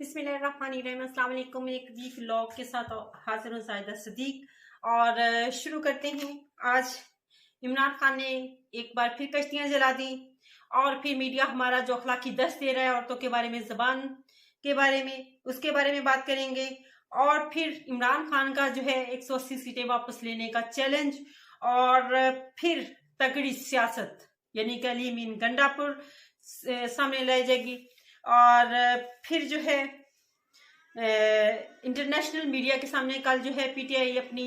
बिस्मिल्लाहिर्रहमानिर्रहीम। अस्सलाम वालेकुम। एक वीक व्लॉग के साथ हाजिर हूँ ज़ाहिदा सदीक। और शुरू करते हैं। आज इमरान खान ने एक बार फिर कश्तियां जला दी और फिर मीडिया हमारा जो अखलाकी दस्त दे रहा है औरतों के बारे में, जबान के बारे में, उसके बारे में बात करेंगे। और फिर इमरान खान का जो है 180 सीटें वापस लेने का चैलेंज, और फिर तगड़ी सियासत यानी कि अली मीन गंडापुर सामने लाई जाएगी। और फिर जो है इंटरनेशनल मीडिया के सामने कल जो है पीटीआई अपनी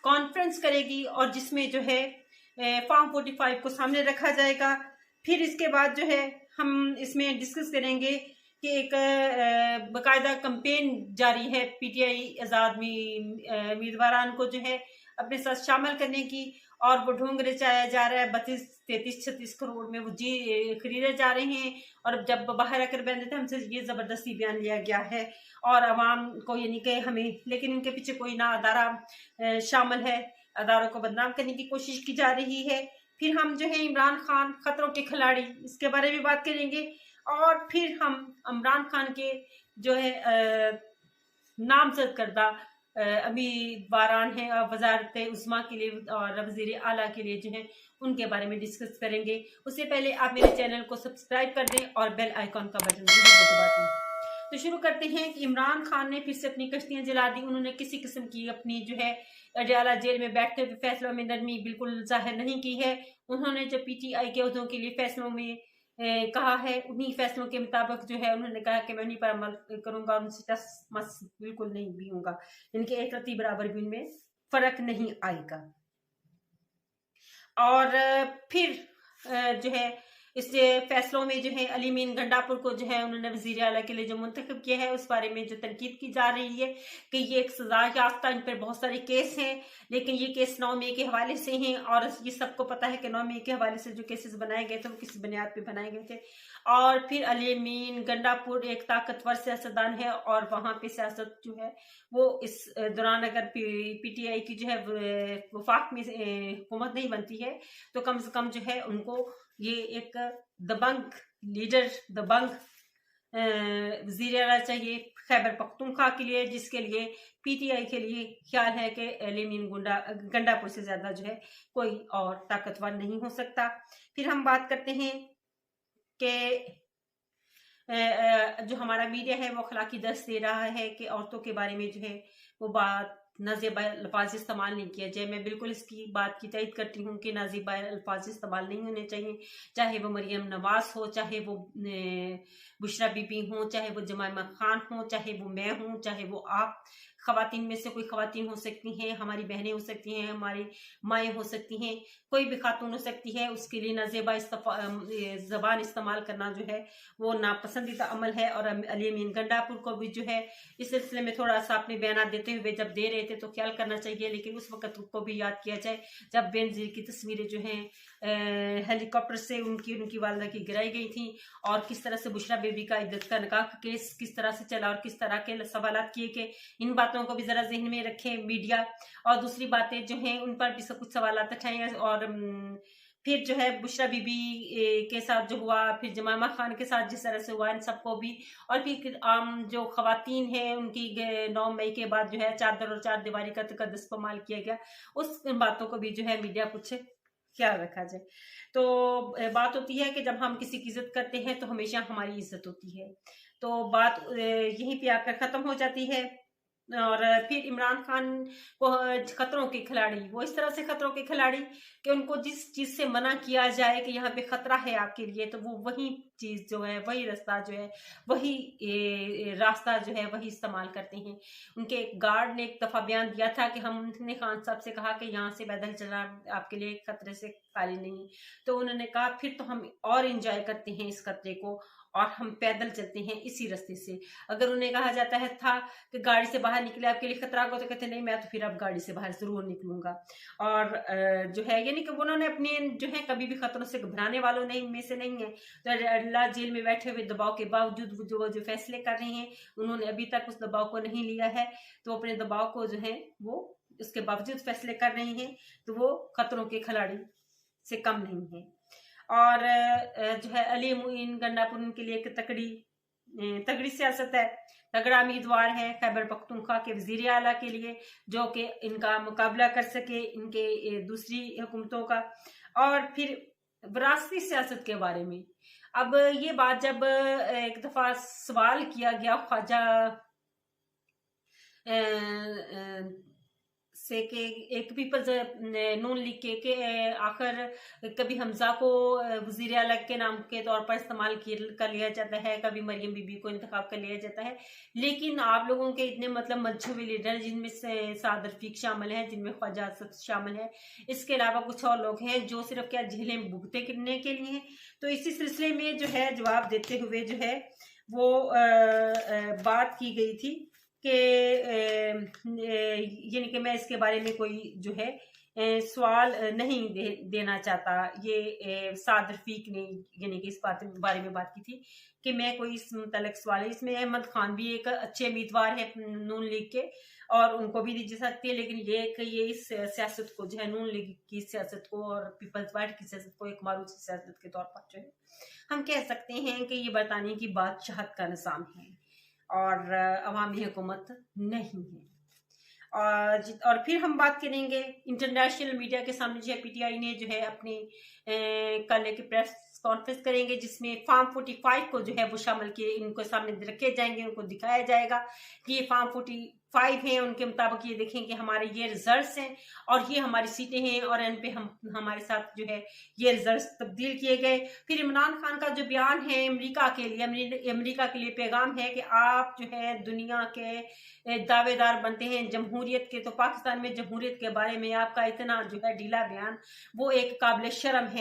कॉन्फ्रेंस करेगी और जिसमें जो है फॉर्म 45 को सामने रखा जाएगा। फिर इसके बाद जो है हम इसमें डिस्कस करेंगे कि एक बाकायदा कैंपेन जारी है पीटीआई आज़ाद उम्मीदवारान को जो है अपने साथ शामिल करने की, और वो ढोंग रचाया जा रहा है। 32, 33, 36 करोड़ में वो जी खरीदे जा रहे हैं। और जब बाहर आकर बयान देते हैं हमसे ये जबरदस्ती बयान लिया गया है और अवाम को यानी कि हमें, लेकिन इनके पीछे कोई ना अदारा शामिल है, अदारों को बदनाम करने की कोशिश की जा रही है। फिर हम जो है इमरान खान खतरों के खिलाड़ी, इसके बारे में बात करेंगे। और फिर हम इमरान खान के जो है नामजद करदा उम्मीदवारान हैं वजारत उस्मा के लिए और वजीर आला के लिए जो है उनके बारे में डिस्कस करेंगे। उससे पहले आप मेरे चैनल को सब्सक्राइब कर दें और बेल आइकॉन का बटन जरूर दबा दें। तो शुरू करते हैं कि इमरान खान ने फिर से अपनी कश्तियां जला दी। उन्होंने किसी किस्म की अपनी जो है अडयाला जेल में बैठते हुए फैसलों में नरमी बिल्कुल जाहिर नहीं की है। उन्होंने जो पीटीआई के अहदों के लिए फैसलों में कहा है, उन्हीं फैसलों के मुताबिक जो है उन्होंने कहा कि मैं उन्हीं पर अमल करूंगा, उनसे टस मस बिल्कुल नहीं भी होगा, इनके एक रत्ती बराबर भी उनमें फर्क नहीं आएगा। और फिर जो है इस फैसलों में जो है अली मीन गंडापुर को जो है उन्होंने वजीर आला के लिए जो मुंतखब किया है उस बारे में जो तनकीद की जा रही है कि ये एक सजा याफ्ता, इन पर बहुत सारे केस हैं, लेकिन ये केस 9 मई के हवाले से हैं। और ये सबको पता है कि 9 मई के हवाले से जो केसेस बनाए गए थे वो किस बुनियाद पे बनाए गए थे। और फिर अली मीन गंडापुर एक ताकतवर सियासतदान है और वहां पे सियासत जो है वो इस दौरान अगर पीटीआई की जो है वफाक में हुकूमत नहीं बनती है तो कम से कम जो है उनको ये एक दबंग लीडर, दबंग वजीर आला चाहिए खैबर पख्तूनख्वा के लिए, जिसके लिए पीटीआई के लिए ख्याल है कि अली मीन गंडापुर से ज्यादा जो है कोई और ताकतवर नहीं हो सकता। फिर हम बात करते हैं कि जो हमारा मीडिया है वो अखलाकी दर्स दे रहा है कि औरतों के बारे में जो है वो बात नाज़ेबा अल्फाज इस्तेमाल नहीं किया जाए। मैं बिल्कुल इसकी बात की तइद करती हूँ कि नाज़ेबा अल्फाज इस्तेमाल नहीं होने चाहिए, चाहे वो मरियम नवाज हो, चाहे वो बुशरा बीबी हो, चाहे वो जमाइमा खान हो, चाहे वो मैं हूँ, चाहे वो आप। खवातीन में से कोई खवातीन हो सकती हैं, हमारी बहनें हो सकती हैं, हमारी माएँ हो सकती हैं, कोई भी खातून हो सकती है। उसके लिए नाज़ेबा ज़बान इस्तेमाल करना जो है वो नापसंदीदा अमल है। और अली मीन गंडापुर को भी जो है इस सिलसिले में थोड़ा सा अपने बयान देते हुए जब दे रहे थे तो ख्याल करना चाहिए, लेकिन उस वक्त को भी याद किया जाए जब बेनजीर की तस्वीरें जो हैं हेलीकॉप्टर से उनकी वालदा की गिराई गई थी, और किस तरह से बुशरा बेबी का इद्दत का निकाह केस किस तरह से चला और किस तरह के सवालात किए कि इन बातों को भी जरा जहन में रखें मीडिया। और दूसरी बातें जो हैं उन पर भी सब कुछ सवालात उठाएं। और फिर जो है बुशरा बीबी के साथ जो हुआ, फिर जमाइमा खान के साथ जिस तरह से हुआ, इन सबको भी। और फिर आम जो खवातीन हैं उनकी 9 मई के बाद जो है चादर और चार दीवारी का तकद्दुस इस्तेमाल किया गया, उस बातों को भी जो है मीडिया कुछ ख्याल रखा जाए। तो बात होती है कि जब हम किसी की इज्जत करते हैं तो हमेशा हमारी इज्जत होती है। तो बात यहीं पे आकर खत्म हो जाती है। और फिर इमरान खान को खतरों के खिलाड़ी, वो इस तरह से खतरों के खिलाड़ी कि उनको जिस चीज से मना किया जाए कि यहाँ पे खतरा है आपके लिए, तो वो वही चीज जो है, वही रास्ता जो है, वही रास्ता जो है वही इस्तेमाल करते हैं। उनके एक गार्ड ने एक दफा बयान दिया था कि हमने खान साहब से कहा कि यहाँ से पैदल चलना आपके लिए खतरे से खाली नहीं, तो उन्होंने कहा फिर तो हम और एंजॉय करते हैं इस खतरे को और हम पैदल चलते हैं इसी रास्ते से। अगर उन्हें कहा जाता है था कि गाड़ी से बाहर निकले आपके लिए खतरा होगा, तो कहते नहीं मैं तो फिर अब गाड़ी से बाहर जरूर निकलूंगा। और जो है यानी कि उन्होंने अपने जो है कभी भी खतरों से घबराने वालों नहीं में से नहीं है। तो अल्लाह जेल में बैठे हुए दबाव के बावजूद जो फैसले कर रहे हैं उन्होंने अभी तक उस दबाव को नहीं लिया है, तो अपने दबाव को जो है वो उसके बावजूद फैसले कर रहे हैं, तो वो खतरों के खिलाड़ी से कम नहीं है। और जो है अली मुइन गंडापुर के लिए एक तकड़ी तगड़ी सियासत है, तगड़ा उम्मीदवार है खैबर पख्तूनख्वा के वजीर आला के लिए, जो कि इनका मुकाबला कर सके इनके दूसरी हुकूमतों का। और फिर विरासती सियासत के बारे में अब ये बात जब एक दफा सवाल किया गया ख्वाजा से के एक पीपल्स नून लीग के आखिर कभी हमजा को वजीर आला के नाम के तौर पर इस्तेमाल कर लिया जाता है, कभी मरियम बीबी को इंतखाब कर लिया जाता है। लेकिन आप लोगों के इतने मतलब मजहबी लीडर जिनमें से साद रफीक शामिल है, जिनमें ख्वाजा असद शामिल है, इसके अलावा कुछ और लोग हैं जो सिर्फ क्या जेलें भुगते करने के लिए हैं। तो इसी सिलसिले में जो है जवाब देते हुए जो है वो बात की गई थी कि यानी कि मैं इसके बारे में कोई जो है सवाल नहीं देना चाहता। ये साद रफीक ने यानी कि इस बारे में बात की थी कि मैं कोई इस मुतल्लिक सवाल है। इसमें अहमद खान भी एक अच्छे उम्मीदवार है नून लीग के और उनको भी दी जा सकती है, लेकिन ये इस सियासत को जो है नून लीग की सियासत को और पीपल्स पार्टी की सियासत को एक मारूफ सियासत के तौर पर जो है हम कह सकते हैं कि ये बरतानिया की बादशाहत का निज़ाम है और अवामी हुकूमत नहीं है। और फिर हम बात करेंगे इंटरनेशनल मीडिया के सामने जो है पीटीआई ने जो है अपनी कल एक प्रेस कॉन्फ्रेंस करेंगे जिसमें फार्म 45 को जो है वो शामिल किए इनको सामने रखे जाएंगे, उनको दिखाया जाएगा कि ये फार्म 45 हैं, उनके मुताबिक ये देखें कि हमारे ये रिजल्ट्स हैं और ये हमारी सीटें हैं और इन पे हमारे साथ जो है ये रिजल्ट्स तब्दील किए गए। फिर इमरान खान का जो बयान है अमेरिका के लिए पैगाम है कि आप जो है दुनिया के दावेदार बनते हैं जमहूरियत के, तो पाकिस्तान में जमहूरियत के बारे में आपका इतना जो है ढीला बयान वो एक काबिल शर्म है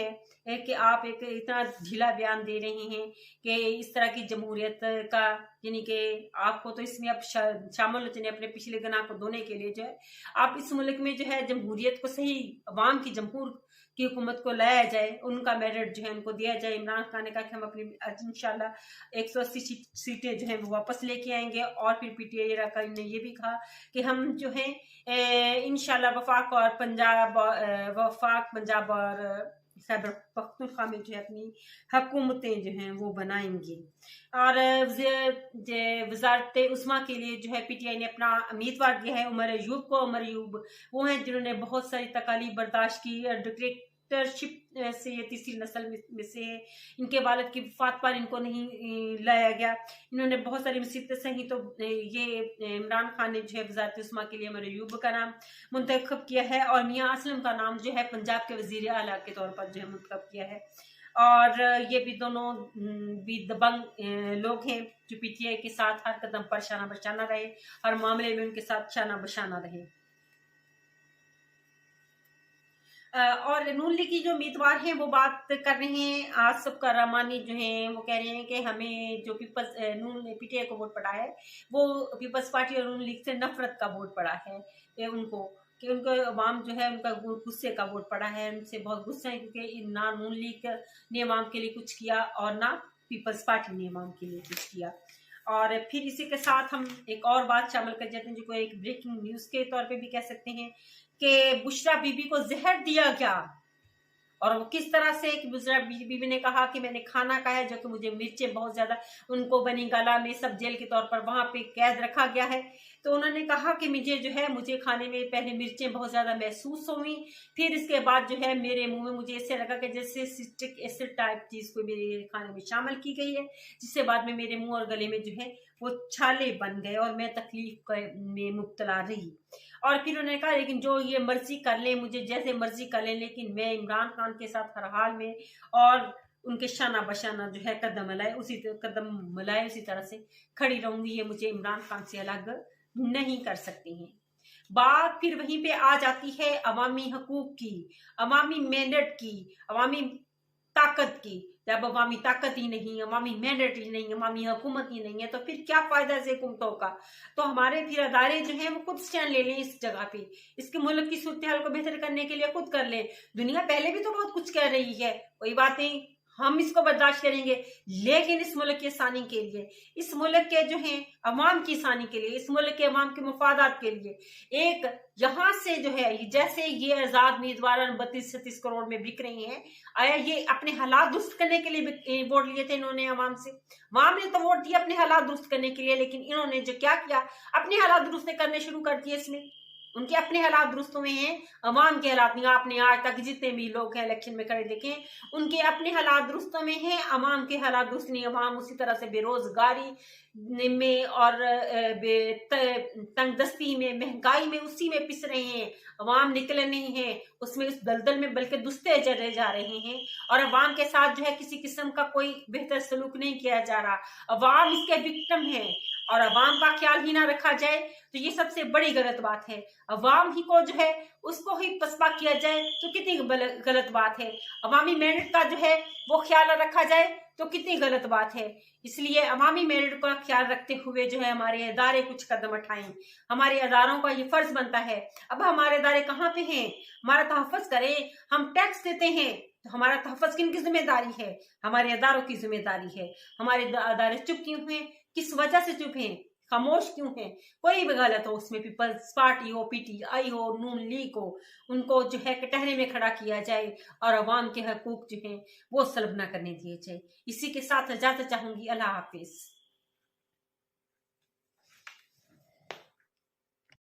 कि आप एक इतना ढीला बयान दे रहे हैं कि इस तरह की जमहूरियत का यानी कि आपको तो इसमें अब शामिल होते हैं अपने पिछले गुनाह को धोने के लिए जो है आप इस मुल्क में जो है जमहूरियत को सही अवाम की जमहूर की हुकूमत को लाया जाए, उनका मेरिट जो है उनको दिया जाए। इमरान खान ने कहा कि हम अपनी इंशाल्लाह 180 सीटें जो है वो वापस लेके आएंगे और फिर पीटीआई अरकान ने ये भी कहा कि हम जो है इंशाल्लाह वफाक पंजाब और खैबर पख्तूनख्वा में जो है अपनी हुकूमतें जो हैं वो बनाएंगी। और वजारत उस्मा के लिए जो है पीटीआई ने अपना उम्मीदवार दिया है उमर अयूब को। उमर अयूब वो हैं जिन्होंने बहुत सारी तकालीफ बर्दाश्त की, डिक्टेटरशिप से ये तीसरी नस्ल में से है, इनके वालिद की वफात पर इनको नहीं लाया गया, इन्होंने बहुत सारी मुसीबतें सही। तो ये इमरान खान ने जो है वजारत उस्मा के लिए उमर अयूब का नाम मुंतखब किया है और मियाँ असलम का नाम जो है पंजाब के वजीर आला के तौर पर जो है मुंतखब किया है। और ये भी दोनों भी दबंग लोग हैं जो पीटीआई के साथ हर कदम पर शाना बशाना रहे, हर मामले में उनके साथ शाना बशाना रहे। और नून लीग की जो उम्मीदवार हैं वो बात कर रहे हैं आसिफ रहमानी जो हैं वो कह रहे हैं कि हमें जो पीटीआई को वोट पड़ा है वो पीपल्स पार्टी और नून लीग से नफरत का वोट पड़ा है उनको, कि उनको अवाम जो है उनका गुस्से का वोट पड़ा है, उनसे बहुत गुस्सा है क्योंकि ना नून लीग ने अवाम के लिए कुछ किया और ना पीपल्स पार्टी ने अवाम के लिए कुछ किया। और फिर इसी के साथ हम एक और बात शामिल कर जाते हैं जिसको एक ब्रेकिंग न्यूज के तौर पे भी कह सकते हैं कि बुशरा बीबी को जहर दिया गया और वो किस तरह से कि बुशरा बीबी ने कहा कि मैंने खाना खाया जो कि मुझे मिर्चें बहुत ज्यादा, उनको बनी गला में सब जेल के तौर पर वहां पे कैद रखा गया है। तो उन्होंने कहा कि मुझे खाने में पहले मिर्चें बहुत ज्यादा महसूस हुई, फिर इसके बाद जो है मेरे मुंह में मुझे ऐसे लगा कि जैसे सिट्रिक एसिड टाइप चीज को मेरे खाने में शामिल की गई है, जिससे बाद में मेरे मुंह और गले में जो है वो छाले बन गए और मैं तकलीफ में मुब्तला रही। और फिर उन्होंने कहा लेकिन जो ये मर्जी कर ले, मुझे जैसे मर्जी कर ले, लेकिन मैं इमरान खान के साथ हर हाल में और उनके शाना बशाना जो है कदम मिलाए उसी तरह से खड़ी रहूंगी, ये मुझे इमरान खान से अलग नहीं कर सकती हैं। बात फिर वहीं पे आ जाती है अवामी हकूक की, अवामी मैंडेट की, अवामी ताकत की। जब अवामी ताकत ही नहीं, अवामी मैंडेट ही नहीं, अवामी हुकूमत ही नहीं है तो फिर क्या फायदा है हुकूमतों का। तो हमारे फिर अदारे जो हैं वो खुद स्टैंड ले लें इस जगह पे, इसके मुल्क की सूरत हाल को बेहतर करने के लिए खुद कर लें। दुनिया पहले भी तो बहुत कुछ कर रही है, कोई बात नहीं, हम इसको बर्दाश्त करेंगे, लेकिन इस मुल्क की आसानी के लिए, इस मुल्क के जो है अवाम की आसानी के लिए, इस मुल्क के अवाम के मफादात के लिए, एक यहाँ से जो है जैसे ये आजाद उम्मीदवार 32-37 करोड़ में बिक रही हैं, आया ये अपने हालात दुरुस्त करने के लिए वोट लिए थे इन्होंने अवाम से? अवाम ने तो वोट दिया अपने हालात दुरुस्त करने के लिए, लेकिन इन्होंने जो क्या किया, अपने हालात दुरुस्त करने शुरू कर दिए। इसमें उनके अपने हालात दुरुस्त हुए हैं, अवाम के हालात नहीं। आपने आज तक जितने भी लोग हैं इलेक्शन में खड़े देखे, उनके अपने हालात दुरुस्त में हैं, अवाम के हालात दुरुस्त नहीं। अवाम उसी तरह से बेरोजगारी में और तंगदस्ती में, महंगाई में, उसी में पिस रहे हैं। अवाम निकले नहीं है उसमें, उस दलदल में, बल्कि दुस्ते चले जा रहे हैं। और अवाम के साथ जो है किसी किस्म का कोई बेहतर सलूक नहीं किया जा रहा। अवाम इसके विक्टिम है और अवाम का ख्याल ही ना रखा जाए तो ये सबसे बड़ी गलत बात है। अवाम ही को जो है उसको ही पसपा किया जाए तो कितनी गलत बात है। अवामी मैंडेट का जो है वो ख्याल रखा जाए तो कितनी गलत बात है। इसलिए अवामी मैंडेट का ख्याल रखते हुए जो है हमारे इदारे कुछ कदम उठाएं। हमारे इदारों का ये फर्ज बनता है। अब हमारे इदारे कहाँ पे हैं? हमारा तहफ़्फ़ुज़ करें। हम टैक्स देते हैं तो हमारा तहफ़्फ़ुज़ किनकी जिम्मेदारी है? हमारे इदारों की जिम्मेदारी है। हमारे इदारे चुप क्यों हैं? किस वजह से चुप हैं? खामोश क्यों हैं? कोई भी गलत हो उसमें, पीपल्स पार्टी हो, पीटीआई हो, नून लीग हो, उनको जो है कटहरे में खड़ा किया जाए और अवाम के हकूक जो हैं वो सल्ब न करने दिए जाए। इसी के साथ इजाजत चाहूंगी। अल्लाह हाफिज।